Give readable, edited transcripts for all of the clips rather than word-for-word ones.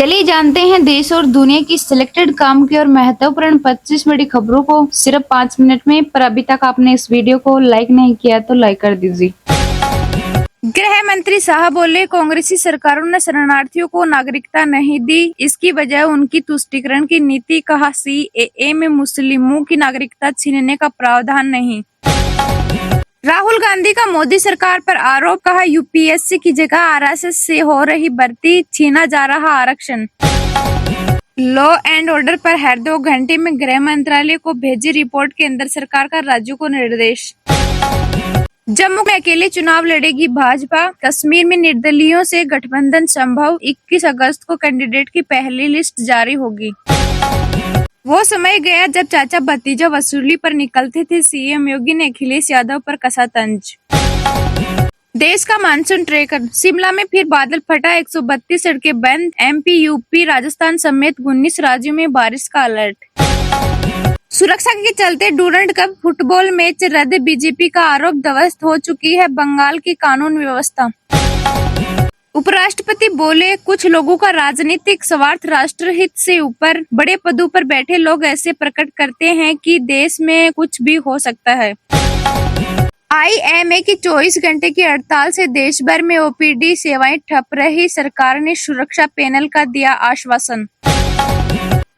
चलिए जानते हैं देश और दुनिया की सिलेक्टेड काम की और महत्वपूर्ण 25 बड़ी खबरों को सिर्फ 5 मिनट में। पर अभी तक आपने इस वीडियो को लाइक नहीं किया तो लाइक कर दीजिए। गृह मंत्री शाह बोले, कांग्रेसी सरकारों ने शरणार्थियों को नागरिकता नहीं दी, इसकी वजह उनकी तुष्टीकरण की नीति। कहा, सीएए में मुस्लिमों की नागरिकता छीनने का प्रावधान नहीं। राहुल गांधी का मोदी सरकार पर आरोप। कहा, यूपीएससी की जगह आरएसएस से हो रही भर्ती, छीना जा रहा आरक्षण। लॉ एंड ऑर्डर पर हर 2 घंटे में गृह मंत्रालय को भेजी रिपोर्ट, केंद्र सरकार का राज्यों को निर्देश। जम्मू में अकेले चुनाव लड़ेगी भाजपा, कश्मीर में निर्दलीयों से गठबंधन संभव। 21 अगस्त को कैंडिडेट की पहली लिस्ट जारी होगी। वो समय गया जब चाचा भतीजा वसूली पर निकलते थे, सीएम योगी ने अखिलेश यादव पर कसा तंज। देश का मानसून ट्रेकर, शिमला में फिर बादल फटा, 132 सड़कें बंद। एमपी, यूपी, राजस्थान समेत 19 राज्यों में बारिश का अलर्ट। सुरक्षा के चलते डूरंड कप फुटबॉल मैच रद्द, बीजेपी का आरोप। ध्वस्त हो चुकी है बंगाल की कानून व्यवस्था। उपराष्ट्रपति बोले, कुछ लोगों का राजनीतिक स्वार्थ राष्ट्रहित से ऊपर। बड़े पदों पर बैठे लोग ऐसे प्रकट करते हैं कि देश में कुछ भी हो सकता है। आईएमए की 24 घंटे की हड़ताल से देश भर में ओपीडी सेवाएं ठप रही, सरकार ने सुरक्षा पैनल का दिया आश्वासन।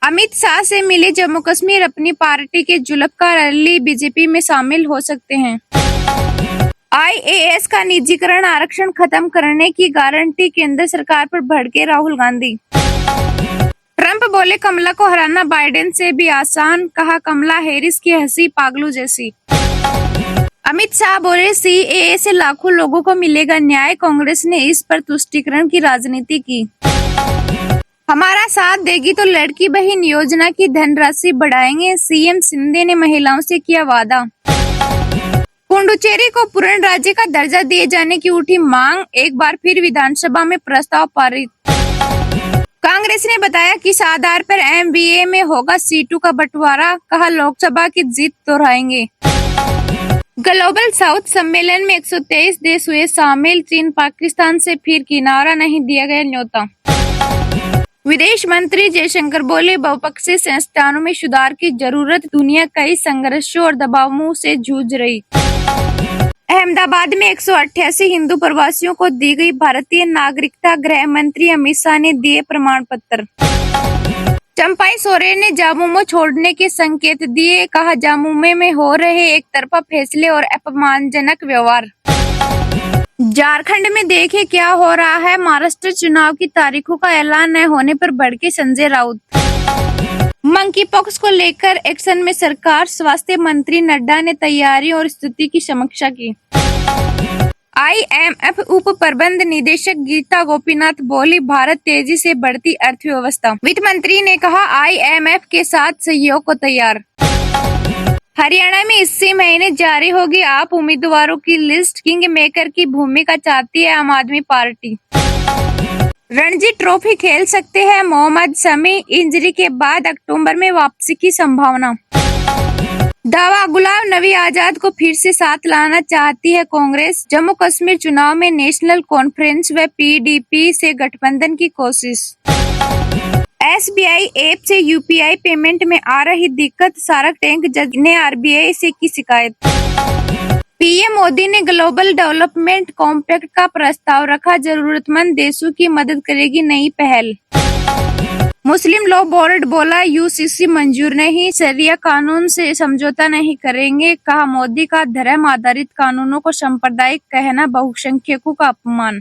अमित शाह से मिले जम्मू कश्मीर, अपनी पार्टी के जुल्फकार अली बीजेपी में शामिल हो सकते हैं। आईएएस का निजीकरण, आरक्षण खत्म करने की गारंटी, केंद्र सरकार पर भड़के राहुल गांधी। ट्रंप बोले, कमला को हराना बाइडेन से भी आसान। कहा, कमला हैरिस की हंसी पागलों जैसी। अमित शाह बोले, सीएए से लाखों लोगों को मिलेगा न्याय, कांग्रेस ने इस पर तुष्टीकरण की राजनीति की। हमारा साथ देगी तो लड़की बहन योजना की धनराशि बढ़ाएंगे, सीएम शिंदे ने महिलाओं से किया वादा। पुडुचेरी को पूर्ण राज्य का दर्जा दिए जाने की उठी मांग, एक बार फिर विधानसभा में प्रस्ताव पारित। कांग्रेस ने बताया कि इस आधार पर एमबीए में होगा सीटों का बंटवारा। कहा, लोकसभा की जीत दोहराएंगे। ग्लोबल साउथ सम्मेलन में 123 देश हुए शामिल, चीन पाकिस्तान से फिर किनारा नहीं दिया गया न्योता। विदेश मंत्री जयशंकर बोले, बहुपक्षीय संस्थानों में सुधार की जरूरत, दुनिया कई संघर्षों और दबावों से जूझ रही। अहमदाबाद में 188 हिंदू प्रवासियों को दी गई भारतीय नागरिकता, गृह मंत्री अमित शाह ने दिए प्रमाण पत्र। चंपाई सोरेन ने जामुमो छोड़ने के संकेत दिए। कहा, जामुमे में हो रहे एक तरफा फैसले और अपमानजनक व्यवहार। झारखंड में देखे क्या हो रहा है, महाराष्ट्र चुनाव की तारीखों का ऐलान न होने पर भड़के संजय राउत। मंकी पॉक्स को लेकर एक्शन में सरकार, स्वास्थ्य मंत्री नड्डा ने तैयारी और स्थिति की समीक्षा की। आईएमएफ उप प्रबंध निदेशक गीता गोपीनाथ बोली, भारत तेजी से बढ़ती अर्थव्यवस्था। वित्त मंत्री ने कहा, आईएमएफ के साथ सहयोग को तैयार। हरियाणा में इसी महीने जारी होगी आप उम्मीदवारों की लिस्ट, किंग मेकर की भूमिका चाहती है आम आदमी पार्टी। रणजी ट्रॉफी खेल सकते हैं मोहम्मद शमी, इंजरी के बाद अक्टूबर में वापसी की संभावना। दावा, गुलाम नबी आजाद को फिर से साथ लाना चाहती है कांग्रेस। जम्मू कश्मीर चुनाव में नेशनल कॉन्फ्रेंस व पीडीपी से गठबंधन की कोशिश। एसबीआई ऐप से यूपीआई पेमेंट में आ रही दिक्कत, शार्क टैंक जज ने आरबीआई से की शिकायत। पीएम मोदी ने ग्लोबल डेवलपमेंट कॉम्पैक्ट का प्रस्ताव रखा, जरूरतमंद देशों की मदद करेगी नई पहल। मुस्लिम लॉ बोर्ड बोला, यूसीसी मंजूर नहीं, शरिया कानून से समझौता नहीं करेंगे। कहा, मोदी का धर्म आधारित कानूनों को सांप्रदायिक कहना बहुसंख्यकों का अपमान।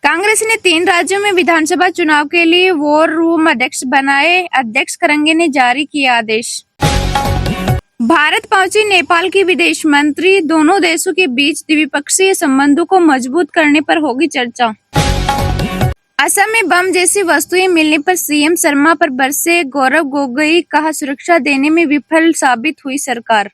कांग्रेस ने 3 राज्यों में विधानसभा चुनाव के लिए वॉर रूम अध्यक्ष बनाए, अध्यक्ष करंगे ने जारी किया आदेश। भारत पहुंची नेपाल की विदेश मंत्री, दोनों देशों के बीच द्विपक्षीय संबंधों को मजबूत करने पर होगी चर्चा। असम में बम जैसी वस्तुएं मिलने पर सीएम शर्मा पर बरसे गौरव गोगोई। कहा, सुरक्षा देने में विफल साबित हुई सरकार।